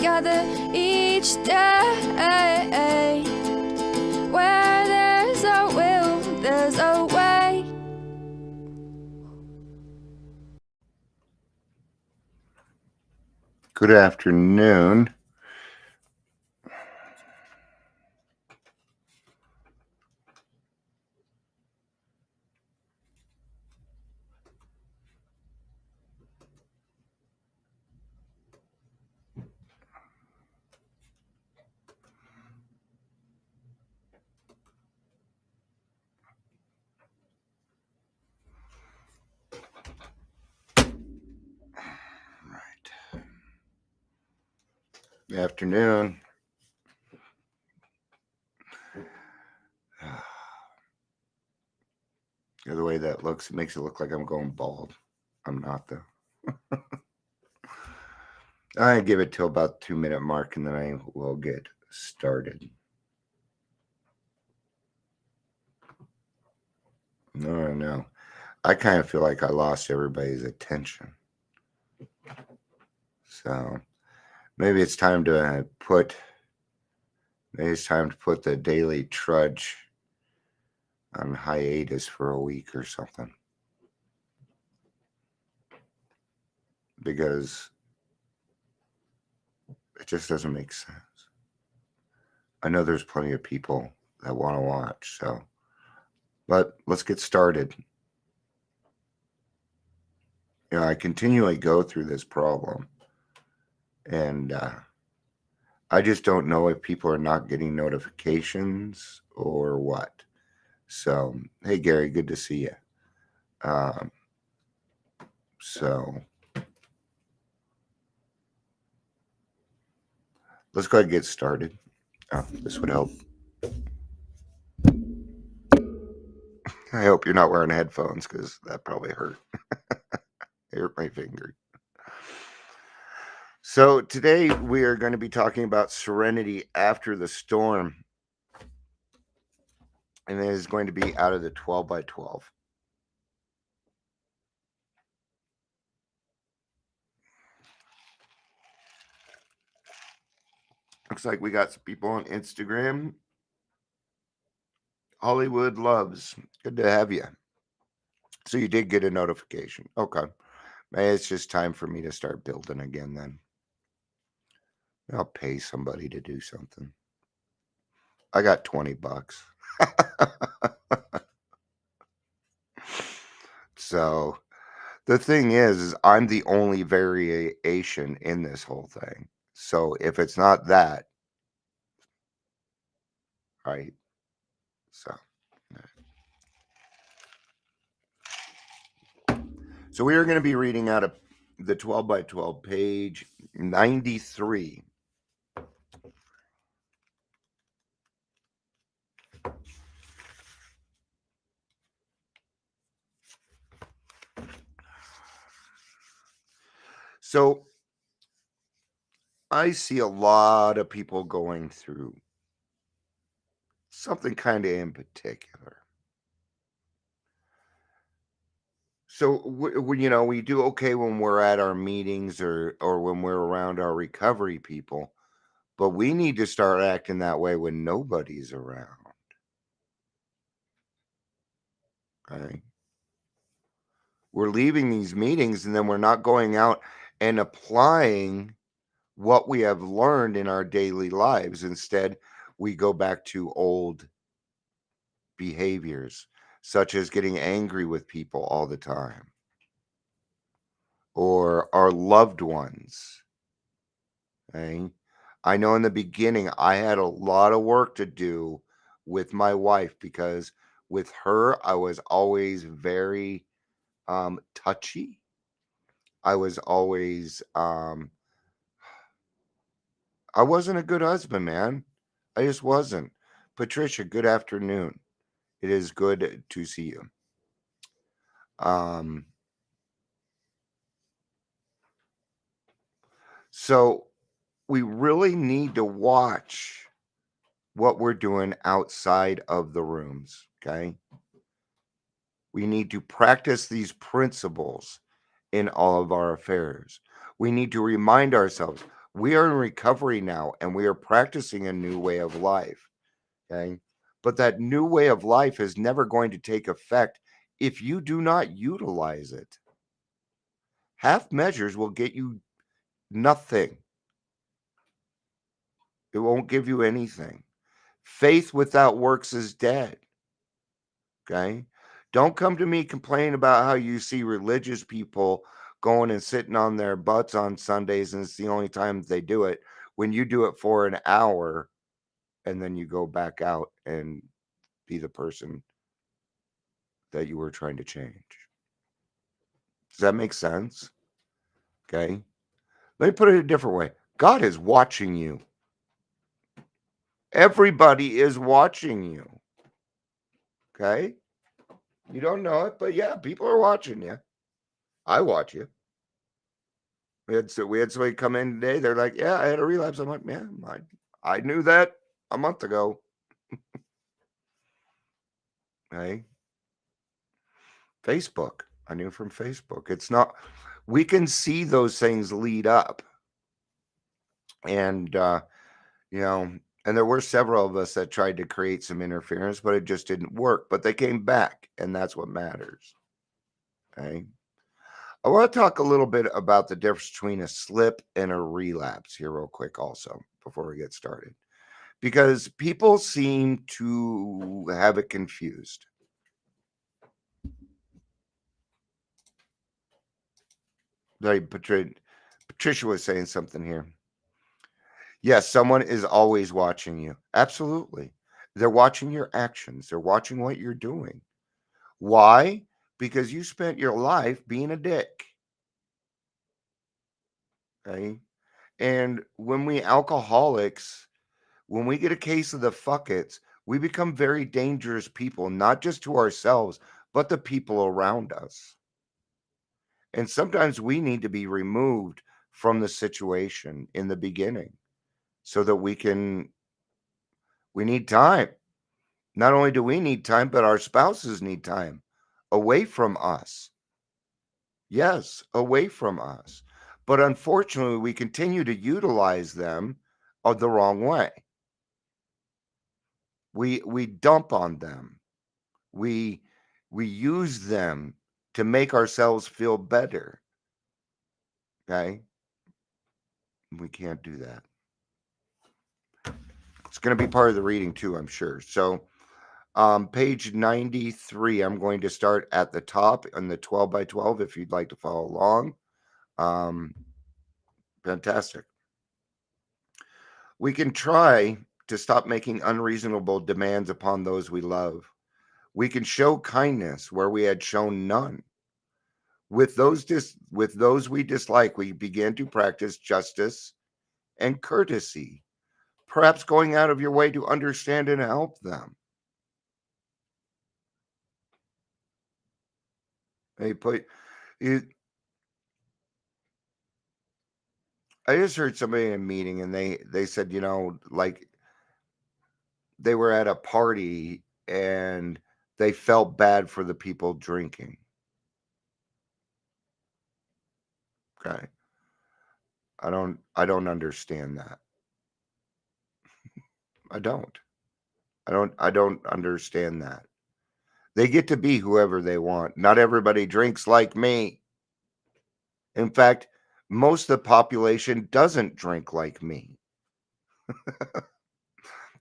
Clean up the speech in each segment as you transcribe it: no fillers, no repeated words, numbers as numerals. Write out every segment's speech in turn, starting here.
together each day. Where there's a will, there's a way. Good afternoon. Good afternoon. The way that looks, it makes it look like I'm going bald. I'm not, though. I give it till about 2-minute mark, and then I will get started. No. I kind of feel like I lost everybody's attention. So maybe it's time to put the Daily Trudge on hiatus for a week or something. Because it just doesn't make sense. I know there's plenty of people that want to watch, but let's get started. I continually go through this problem, and I just don't know if people are not getting notifications or what. So, hey, Gary, good to see you. Let's go ahead and get started. This would help. I hope you're not wearing headphones, because that probably hurt. It hurt my finger. So today we are going to be talking about Serenity after the storm. And it is going to be out of the 12 by 12. Looks like we got some people on Instagram. Hollywood loves. Good to have you. So you did get a notification. Okay. Maybe it's just time for me to start building again then. I'll pay somebody to do something. I got $20. So the thing is I'm the only variation in this whole thing. So if it's not that, right? So we are going to be reading out of the 12 by 12, page 93. So I see a lot of people going through something kind of in particular. So we do okay when we're at our meetings or when we're around our recovery people, but we need to start acting that way when nobody's around. Okay. We're leaving these meetings and then we're not going out and applying what we have learned in our daily lives. Instead, we go back to old behaviors, such as getting angry with people all the time, or our loved ones. Okay? I know in the beginning, I had a lot of work to do with my wife, because with her, I was always very touchy. I was always I wasn't a good husband, man. I just wasn't. Patricia, good afternoon. It is good to see you. So we really need to watch what we're doing outside of the rooms, okay? We need to practice these principles in all of our affairs. We need to remind ourselves We are in recovery now and we are practicing a new way of life. Okay. But that new way of life is never going to take effect if you do not utilize it. Half measures will get you nothing, it won't give you anything. Faith without works is dead. Okay. Don't come to me complaining about how you see religious people going and sitting on their butts on Sundays and it's the only time they do it when you do it for an hour and then you go back out and be the person that you were trying to change. Does that make sense? Okay. Let me put it a different way. God is watching you. Everybody is watching you. Okay. You don't know it, but yeah, people are watching you. I watch you. We had somebody come in today. They're like, "Yeah, I had a relapse." I'm like, "Man, I knew that a month ago." Hey, Facebook. I knew from Facebook. It's not. We can see those things lead up, and you know, and there were several of us that tried to create some interference, but it just didn't work. But they came back, and that's what matters. Okay. I want to talk a little bit about the difference between a slip and a relapse here, real quick, also, before we get started, because people seem to have it confused. Like Patricia was saying something here. Yes, someone is always watching you. Absolutely. They're watching your actions, they're watching what you're doing. Why? Because you spent your life being a dick. Okay. And when we alcoholics, when we get a case of the fuckets, we become very dangerous people, not just to ourselves, but the people around us. And sometimes we need to be removed from the situation in the beginning so that we need time. Not only do we need time, but our spouses need time away from us. Yes, away from us. But unfortunately, we continue to utilize them the wrong way. We dump on them. We we use them to make ourselves feel better. Okay? We can't do that. It's going to be part of the reading too, I'm sure. So, page 93, I'm going to start at the top on the 12 by 12 if you'd like to follow along. Um, Fantastic. We can try to stop making unreasonable demands upon those we love. We can show kindness where we had shown none. With those we dislike, we begin to practice justice and courtesy, perhaps going out of your way to understand and help them. They put it, I just heard somebody in a meeting and they said, like they were at a party and they felt bad for the people drinking. Okay. I don't understand that. I don't. I don't understand that. They get to be whoever they want. Not everybody drinks like me. In fact, most of the population doesn't drink like me.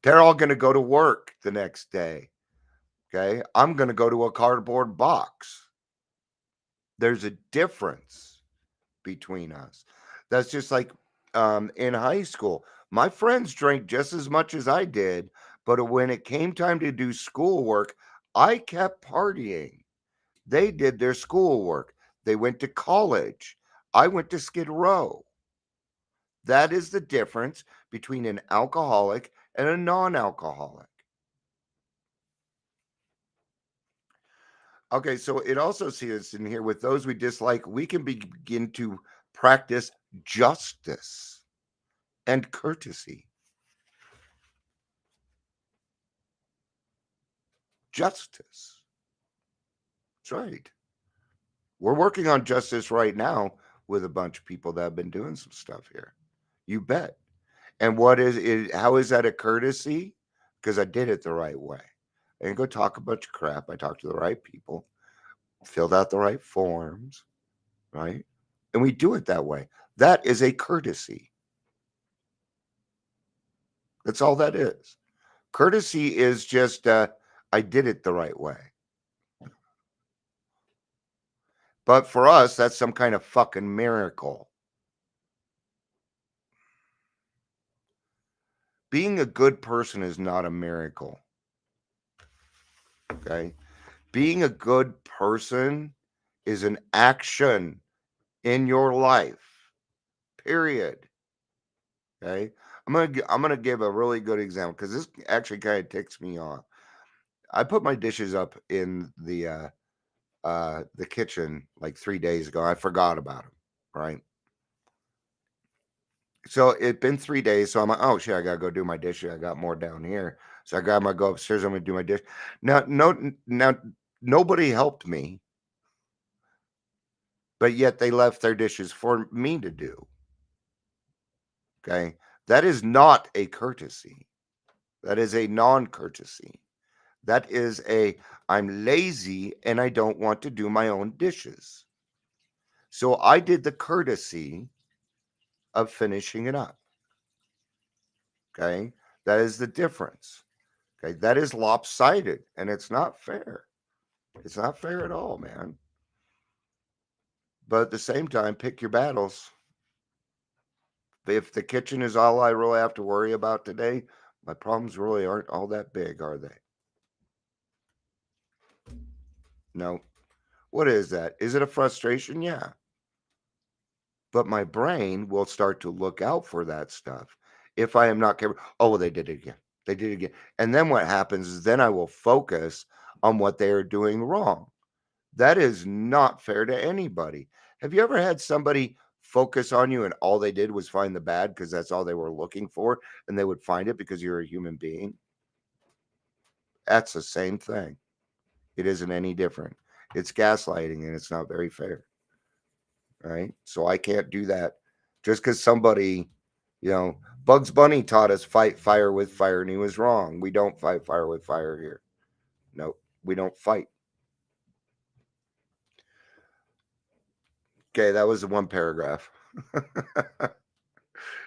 They're all going to go to work the next day. Okay. I'm going to go to a cardboard box. There's a difference between us. That's just like in high school. My friends drank just as much as I did, but when it came time to do schoolwork, I kept partying. They did their schoolwork. They went to college. I went to Skid Row. That is the difference between an alcoholic and a non alcoholic. Okay, so it also says in here with those we dislike, we can begin to practice justice and courtesy. Justice. That's right. We're working on justice right now with a bunch of people that have been doing some stuff here. You bet. And what is it? How is that a courtesy? Because I did it the right way. I didn't go talk a bunch of crap. I talked to the right people, filled out the right forms, right? And we do it that way. That is a courtesy. That's all that is. Courtesy is just, I did it the right way. But for us, that's some kind of fucking miracle. Being a good person is not a miracle. Okay. Being a good person is an action in your life. Period. Okay. I'm gonna give a really good example because this actually kind of ticks me off. I put my dishes up in the kitchen like 3 days ago. I forgot about them. Right. So it's been 3 days. So I'm like, oh shit, I gotta go do my dishes. I got more down here. So I grab my go upstairs. I'm gonna do my dish. Now nobody helped me, but yet they left their dishes for me to do. Okay. That is not a courtesy. That is a non-courtesy. That is I'm lazy and I don't want to do my own dishes. So I did the courtesy of finishing it up. Okay. That is the difference. Okay. That is lopsided and it's not fair. It's not fair at all, man. But at the same time, pick your battles. If the kitchen is all I really have to worry about today, my problems really aren't all that big, are they? No. What is that? Is it a frustration? Yeah. But my brain will start to look out for that stuff if I am not careful. Oh, well, they did it again. They did it again. And then what happens is then I will focus on what they are doing wrong. That is not fair to anybody. Have you ever had somebody focus on you and all they did was find the bad because that's all they were looking for and they would find it because you're a human being? That's the same thing. It isn't any different. It's gaslighting and it's not very fair. Right? So I can't do that just because somebody, Bugs Bunny taught us fight fire with fire and he was wrong. We don't fight fire with fire here. No, we don't fight. Okay, that was the one paragraph.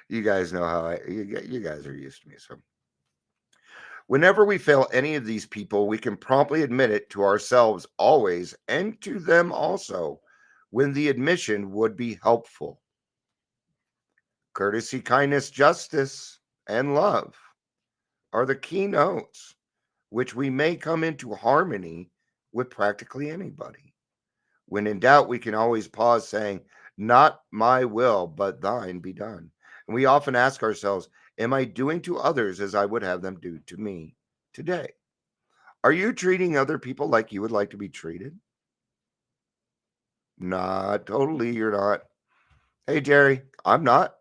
You guys know how you guys are used to me. So whenever we fail any of these people, we can promptly admit it to ourselves always and to them also when the admission would be helpful. Courtesy, kindness, justice, and love are the keynotes which we may come into harmony with practically anybody. When in doubt, we can always pause saying, not my will, but thine be done. And we often ask ourselves, am I doing to others as I would have them do to me today? Are you treating other people like you would like to be treated? Not totally, you're not. Hey, Jerry, I'm not.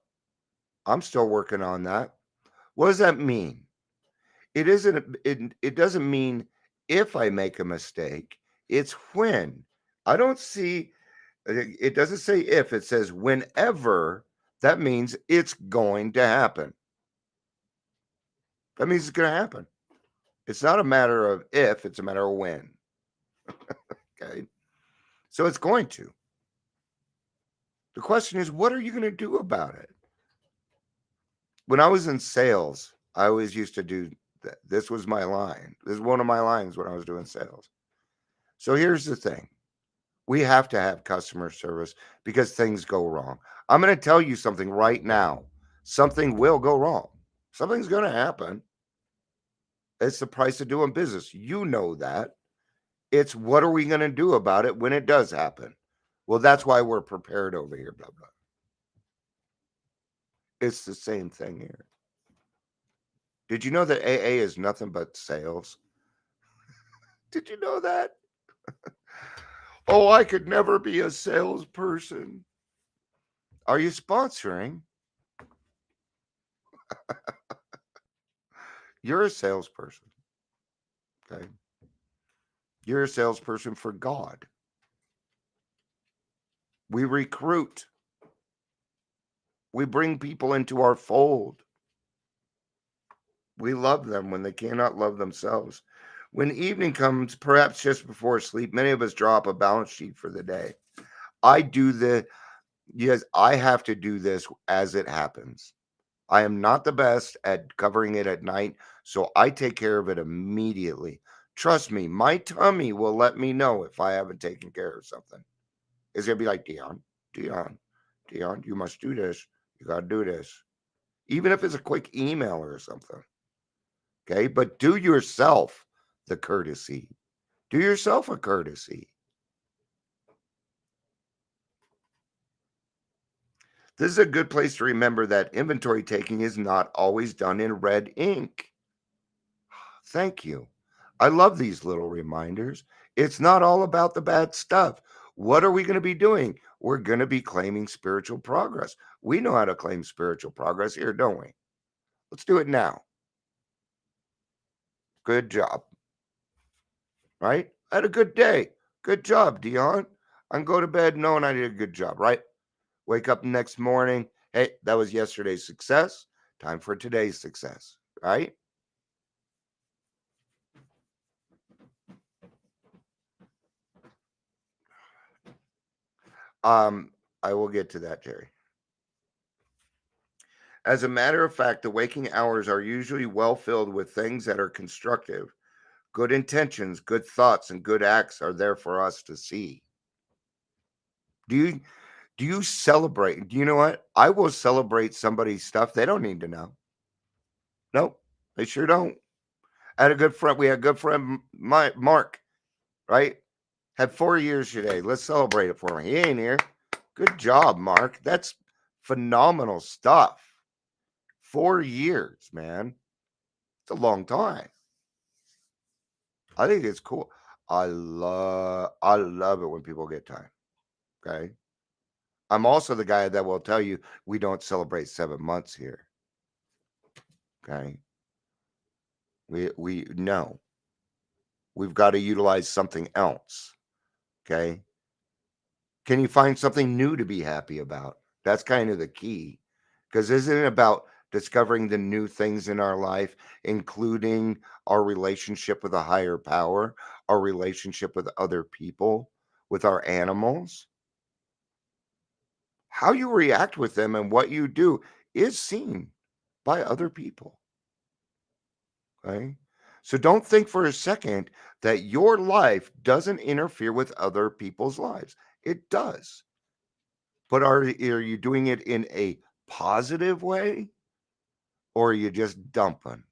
I'm still working on that. What does that mean? It doesn't mean if I make a mistake, it's when. I don't see it doesn't say if, it says whenever. That means it's going to happen. That means it's going to happen. It's not a matter of if, it's a matter of when. Okay. So it's going to. The question is, what are you going to do about it? When I was in sales, I always used to do that. This was my line. This is one of my lines when I was doing sales. So here's the thing. We have to have customer service because things go wrong. I'm going to tell you something right now. Something will go wrong. Something's going to happen. It's the price of doing business. You know that. It's what are we going to do about it when it does happen? Well, that's why we're prepared over here, blah, blah. It's the same thing here. Did you know that AA is nothing but sales? Did you know that? Oh, I could never be a salesperson. Are you sponsoring? You're a salesperson. Okay. You're a salesperson for God. We recruit. We bring people into our fold. We love them when they cannot love themselves. When evening comes, perhaps just before sleep, many of us draw up a balance sheet for the day. I do the Yes, I have to do this as it happens. I am not the best at covering it at night, so I take care of it immediately. Trust me, my tummy will let me know if I haven't taken care of something. It's gonna be like, Dion, Dion, you must do this. You gotta do this. Even if it's a quick email or something. Okay. But do yourself the courtesy. Do yourself a courtesy. This is a good place to remember that inventory taking is not always done in red ink. Thank you. I love these little reminders. It's not all about the bad stuff. What are we going to be doing? We're going to be claiming spiritual progress. We know how to claim spiritual progress here, don't we? Let's do it now. Good job. Right? I had a good day. Good job, Dion. I can go to bed knowing I did a good job, right? Wake up next morning. Hey, that was yesterday's success. Time for today's success, right? Um, I will get to that, Jerry. As a matter of fact, the waking hours are usually well filled with things that are constructive. Good intentions, good thoughts, and good acts are there for us to see. Do you do you celebrate? Do you know what? I will celebrate somebody's stuff they don't need to know. Nope, they sure don't. I had a good friend. We had a good friend, my Mark, right? Had 4 years today. Let's celebrate it for him. He ain't here. Good job, Mark. That's phenomenal stuff. 4 years, man. It's a long time. I think it's cool. I love it when people get time. Okay. I'm also the guy that will tell you we don't celebrate 7 months here. Okay. We no. We've got to utilize something else. Okay. Can you find something new to be happy about? That's kind of the key. Because isn't it about discovering the new things in our life, including our relationship with a higher power, our relationship with other people, with our animals? How you react with them and what you do is seen by other people. Okay. So don't think for a second that your life doesn't interfere with other people's lives. It does. But are you doing it in a positive way or are you just dumping?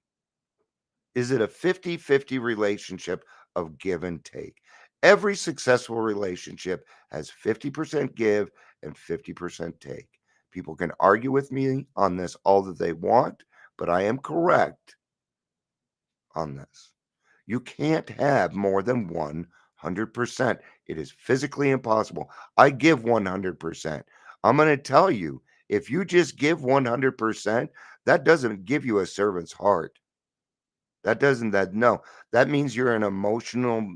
Is it a 50-50 relationship of give and take? Every successful relationship has 50% give and 50% take. People can argue with me on this all that they want, but I am correct on this. You can't have more than 100%. It is physically impossible. I give 100%. I'm going to tell you, if you just give 100%, that doesn't give you a servant's heart. That doesn't that no. That means you're an emotional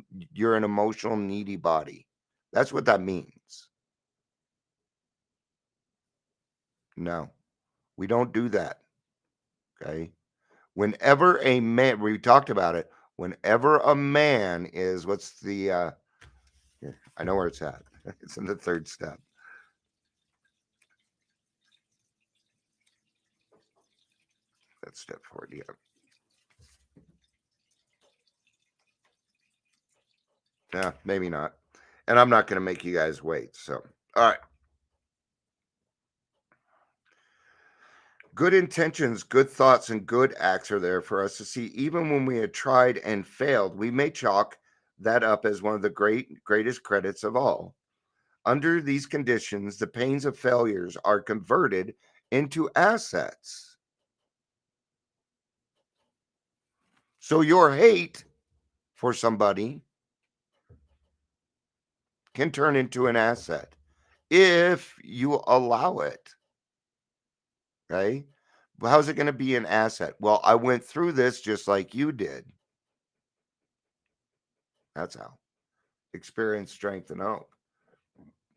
needy body. That's what that means. No. We don't do that, okay? Whenever a man we talked about it, whenever a man is what's the here, I know where it's at. It's in the third step. That's step 4. Yeah. Yeah, maybe not. And I'm not going to make you guys wait. So, all right. Good intentions, good thoughts, and good acts are there for us to see. Even when we had tried and failed, we may chalk that up as one of the greatest credits of all. Under these conditions, the pains of failures are converted into assets. So your hate for somebody can turn into an asset if you allow it. Okay. Well, how's it going to be an asset? Well, I went through this just like you did. That's how. Experience, strength, and hope.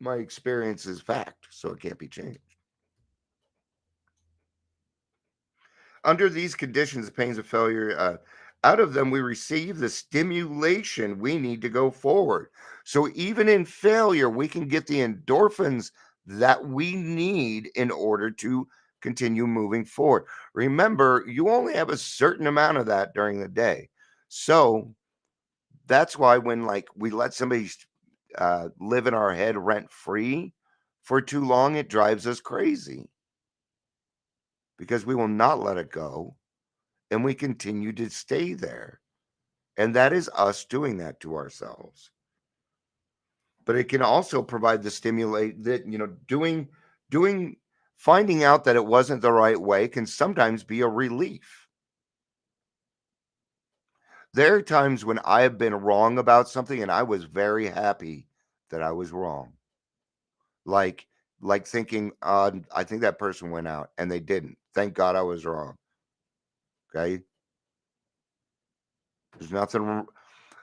My experience is fact, so it can't be changed. Under these conditions, pains of failure, out of them, we receive the stimulation we need to go forward. So even in failure, we can get the endorphins that we need in order to continue moving forward. Remember, you only have a certain amount of that during the day. So that's why when like we let somebody live in our head rent free for too long, it drives us crazy because we will not let it go and we continue to stay there. And that is us doing that to ourselves. But it can also provide the stimulate that, doing, finding out that it wasn't the right way can sometimes be a relief. There are times when I have been wrong about something and I was very happy that I was wrong. Like, like thinking, I think that person went out and they didn't. Thank God I was wrong. Okay. There's nothing.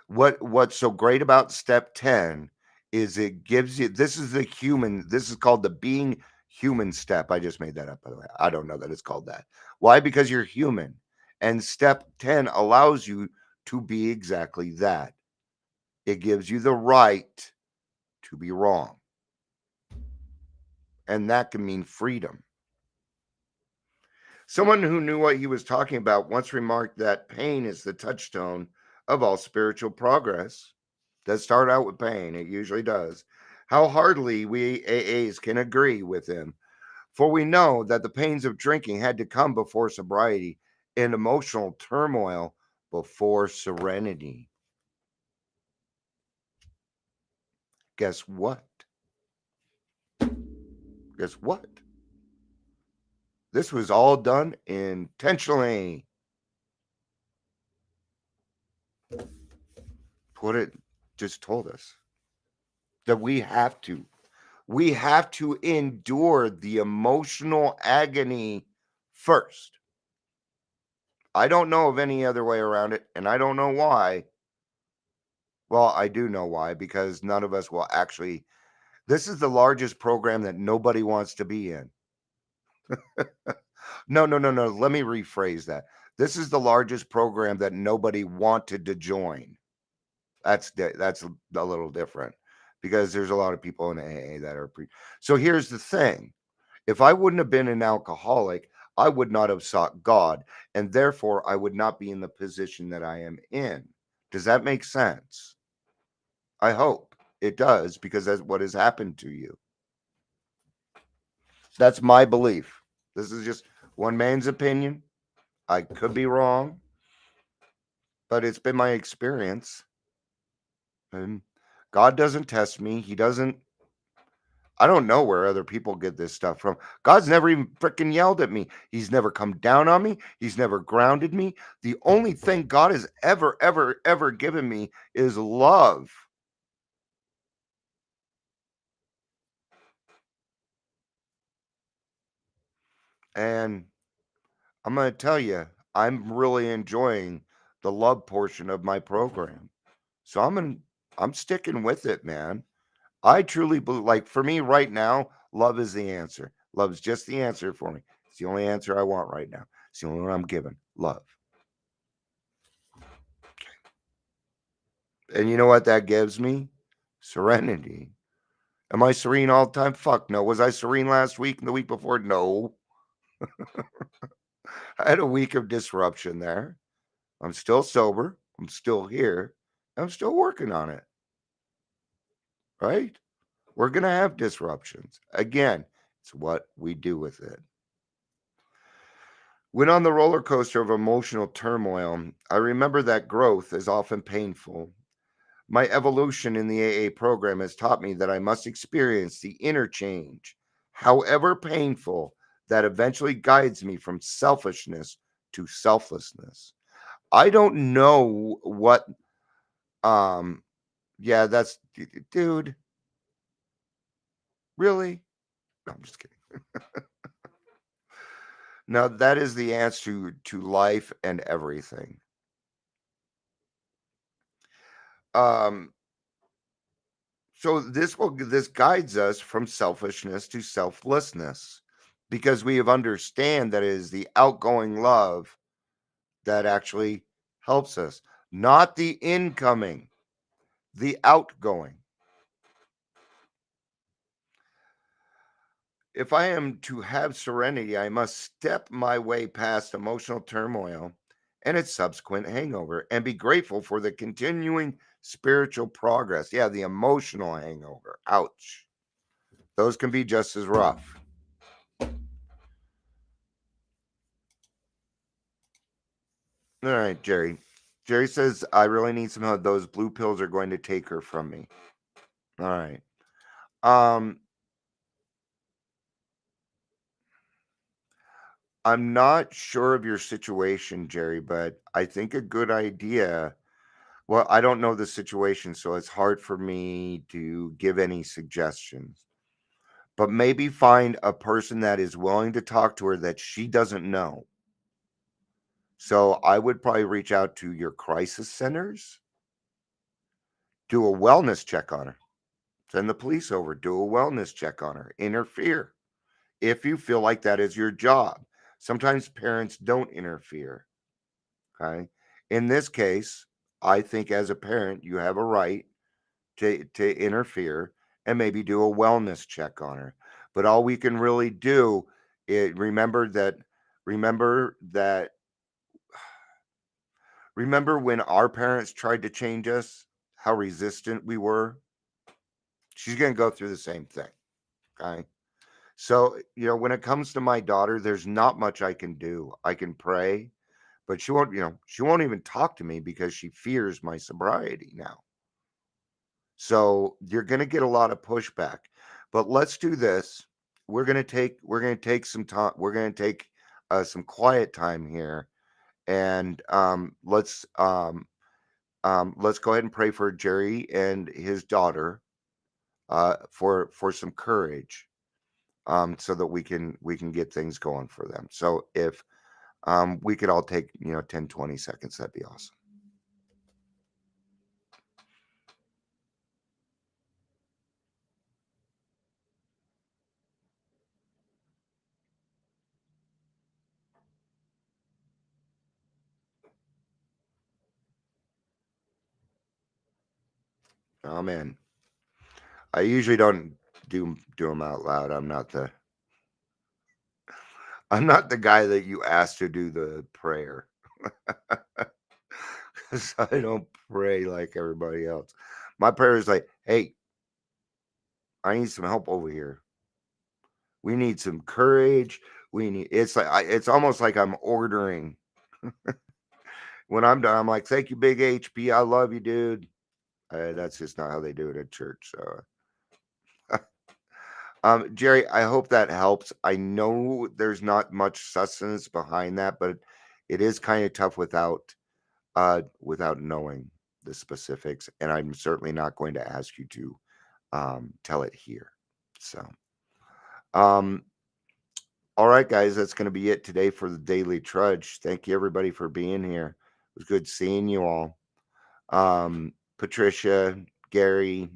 What's so great about step 10 is it gives you this is called the being human step. I just made that up, by the way. I don't know that it's called that. Why? Because you're human. And step 10 allows you to be exactly that. It gives you the right to be wrong. And that can mean freedom. Someone who knew what he was talking about once remarked that pain is the touchstone of all spiritual progress. Does start out with pain, it usually does. How heartily we AAs can agree with him, for we know that the pains of drinking had to come before sobriety and emotional turmoil before serenity. Guess what? Guess what? This was all done intentionally. What it just told us that we have to endure the emotional agony first. I don't know of any other way around it, and I don't know why. Well, I do know why, because none of us will actually. This is the largest program that nobody wants to be in. No, no, no, no. Let me rephrase that. This is the largest program that nobody wanted to join. That's a little different because there's a lot of people in AA that are So here's the thing. If I wouldn't have been an alcoholic, I would not have sought God, and therefore I would not be in the position that I am in. Does that make sense? I hope it does because that's what has happened to you. That's my belief. This is just one man's opinion. I could be wrong, but it's been my experience. And God doesn't test me. He doesn't I don't know where other people get this stuff from. God's never even freaking yelled at me. He's never come down on me. He's never grounded me. The only thing God has ever, ever, ever given me is love. And I'm going to tell you, I'm really enjoying the love portion of my program. So I'm sticking with it, man. I truly believe, like for me right now, love is the answer. Love's just the answer for me. It's the only answer I want right now. It's the only one I'm given. Love. And you know what that gives me? Serenity. Am I serene all the time? Fuck no. Was I serene last week and the week before? No. I had a week of disruption there. I'm still sober. I'm still here. I'm still working on it. Right? We're going to have disruptions. Again, it's what we do with it. When on the roller coaster of emotional turmoil, I remember that growth is often painful. My evolution in the AA program has taught me that I must experience the interchange, however painful, that eventually guides me from selfishness to selflessness. I don't know what um yeah, that's dude, really? No, I'm just kidding. No, that is the answer to life and everything. Um so this guides us from selfishness to selflessness. because we have understand that it is the outgoing love that actually helps us, not the incoming, the outgoing. If I am to have serenity, I must step my way past emotional turmoil and its subsequent hangover and be grateful for the continuing spiritual progress. Yeah, the emotional hangover. Ouch. Those can be just as rough. All right, Jerry. Jerry says, I really need some help. Those blue pills are going to take her from me. All right. Um, I'm not sure of your situation, Jerry, but I think a good idea. Well, I don't know the situation, so it's hard for me to give any suggestions. But maybe find a person that is willing to talk to her that she doesn't know. So I would probably reach out to your crisis centers, do a wellness check on her, send the police over, do a wellness check on her, interfere if you feel like that is your job. Sometimes parents don't interfere. Okay. In this case, I think as a parent, you have a right to interfere and maybe do a wellness check on her. But all we can really do is remember that remember when our parents tried to change us, how resistant we were? She's going to go through the same thing. Okay. So, when it comes to my daughter, there's not much I can do. I can pray, but she won't even talk to me because she fears my sobriety now. So you're going to get a lot of pushback. But let's do this. We're going to take some time. We're going to take some quiet time here, and let's go ahead and pray for Jerry and his daughter for some courage, so that we can get things going for them. So if we could all take 10-20 seconds, that'd be awesome. Oh man, I usually don't do them out loud. I'm not the guy that you ask to do the prayer. 'Cause I don't pray like everybody else. My prayer is like, hey, I need some help over here. We need some courage. It's almost like I'm ordering. When I'm done, I'm like, thank you, big HP. I love you, dude. That's just not how they do it at church. So, Jerry, I hope that helps. I know there's not much sustenance behind that, but it is kind of tough without knowing the specifics, and I'm certainly not going to ask you to tell it here. So, um, all right, guys, that's going to be it today for the Daily Trudge. Thank you, everybody, for being here. It was good seeing you all. Patricia, Gary,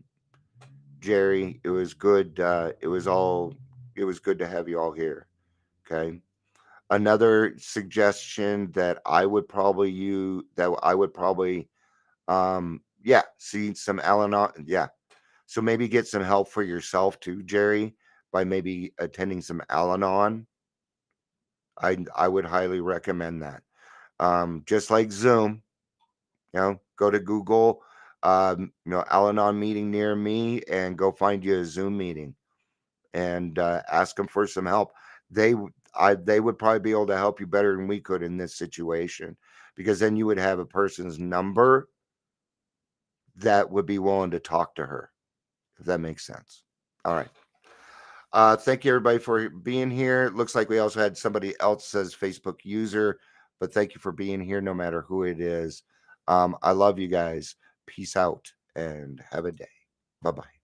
Jerry, it was good. It was good to have you all here. Okay. Another suggestion that I would probably use that I would probably yeah, see some Al-Anon. Yeah. So maybe get some help for yourself too, Jerry, by maybe attending some Al-Anon. I would highly recommend that. Just like Zoom, go to Google, Al-Anon meeting near me, and go find you a Zoom meeting and ask them for some help. They would probably be able to help you better than we could in this situation, because then you would have a person's number that would be willing to talk to her, if that makes sense. All right. Thank you, everybody, for being here. It looks like we also had somebody else says Facebook user, but thank you for being here, no matter who it is. I love you guys. Peace out and have a day. Bye bye.